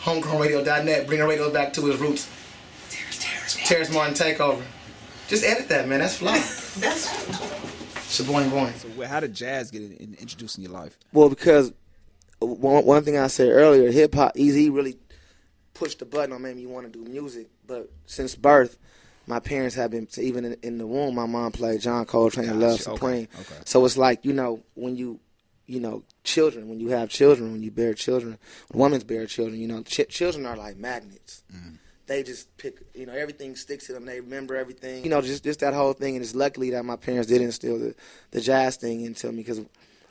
homegrownradio.net, bring the radio back to its roots. Terrace Martin takeover. Just edit that, man. That's fly. It's a boing boing. So how did jazz get introduced in your life? Well, because one thing I said earlier, hip hop, Easy really pushed the button on making me want to do music. But since birth, my parents have been, even in the womb, my mom played John Coltrane and Love Supreme. Okay. So it's like, when children, when you have children, when you bear children, when women bear children, children are like magnets. Mm. They just pick, everything sticks to them. They remember everything. Just that whole thing. And it's luckily that my parents did instill the jazz thing into me, because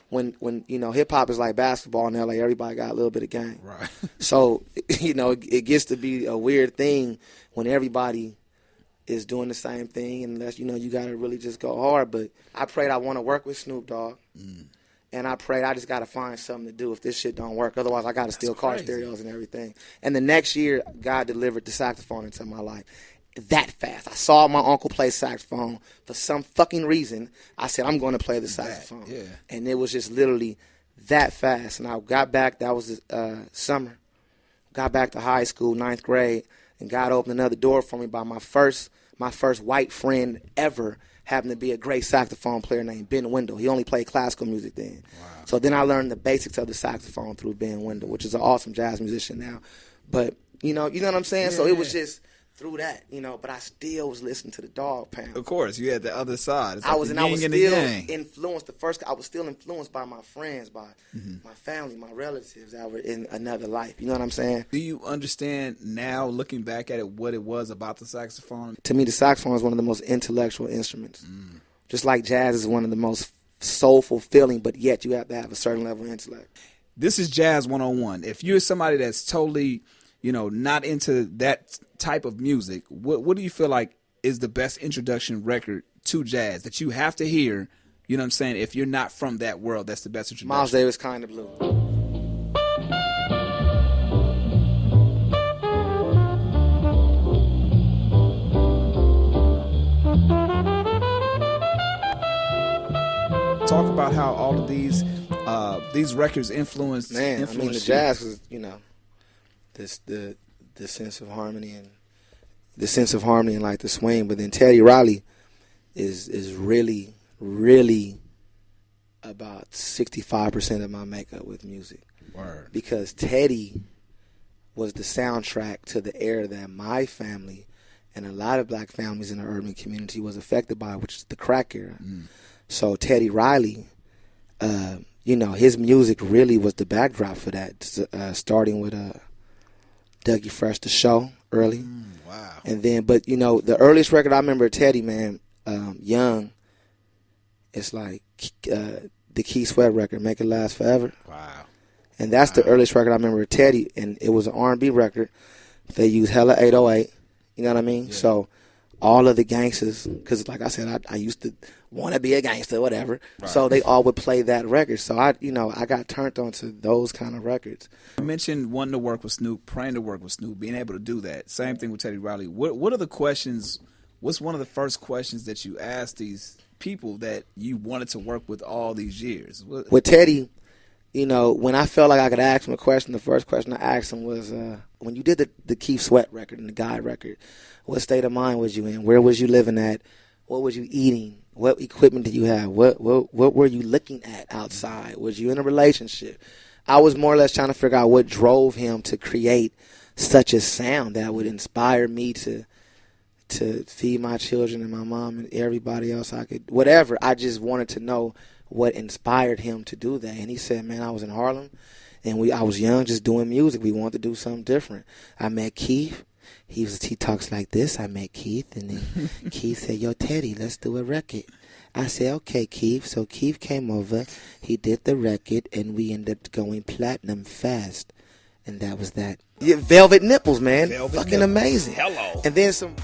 when hip-hop is like basketball in L.A., everybody got a little bit of game. Right. So, it gets to be a weird thing when everybody is doing the same thing, unless, you got to really just go hard. But I prayed I want to work with Snoop Dogg. Mm. And I prayed I just got to find something to do if this shit don't work. Otherwise, I got to steal car stereos and everything. And the next year, God delivered the saxophone into my life. That fast. I saw my uncle play saxophone. For some fucking reason, I said, I'm going to play the saxophone. Yeah. And it was just literally that fast. And I got back, that was summer. Got back to high school, 9th grade, and God opened another door for me by my first white friend ever happened to be a great saxophone player named Ben Wendell. He only played classical music then. Wow. So then I learned the basics of the saxophone through Ben Wendell, which is an awesome jazz musician now. But, you know what I'm saying? Yeah, so it was just through that, but I still was listening to the Dog Pound. Of course, you had the other side. It's like I was still influenced. I was still influenced by my friends, by my family, my relatives that were in another life. You know what I'm saying? Do you understand now, looking back at it, what it was about the saxophone? To me, the saxophone is one of the most intellectual instruments. Mm. Just like jazz is one of the most soulful feeling, but yet you have to have a certain level of intellect. This is Jazz 101. If you're somebody that's totally, not into that type of music, what do you feel like is the best introduction record to jazz that you have to hear? You know what I'm saying? If you're not from that world, that's the best introduction. Miles Davis, Kind of Blue. Talk about how all of these records influenced. The jazz was, the sense of harmony and like the swing. But then Teddy Riley is really, really about 65% of my makeup with music. Word. Because Teddy was the soundtrack to the era that my family and a lot of black families in the urban community was affected by, which is the crack era. Mm. So Teddy Riley, his music really was the backdrop for that, starting with Dougie Fresh, The Show, early. Wow. And then, but, the earliest record I remember of Teddy, man, Young, it's like the Key Sweat record, Make It Last Forever. Wow. And that's the earliest record I remember of Teddy, and it was an R&B record. They used hella 808, you know what I mean? Yeah. So all of the gangsters, because like I said, I used to want to be a gangster, whatever. Right. So they all would play that record. So I got turned on to those kind of records. You mentioned wanting to work with Snoop, praying to work with Snoop, being able to do that. Same thing with Teddy Riley. What are the questions? What's one of the first questions that you asked these people that you wanted to work with all these years? With Teddy, when I felt like I could ask him a question, the first question I asked him was, when you did the Keith Sweat record and the Guy record, what state of mind was you in? Where was you living at? What was you eating? What equipment did you have? What were you looking at outside? Was you in a relationship? I was more or less trying to figure out what drove him to create such a sound that would inspire me to feed my children and my mom and everybody else I could, whatever. I just wanted to know what inspired him to do that. And he said, man, I was in Harlem, and I was young, just doing music. We wanted to do something different. I met Keith. He talks like this. I met Keith, and then Keith said, yo, Teddy, let's do a record. I said, okay, Keith. So Keith came over. He did the record, and we ended up going platinum fast. And that was that. Yeah, Velvet Nipples, man. Fucking nipples. Amazing. Hello. And then some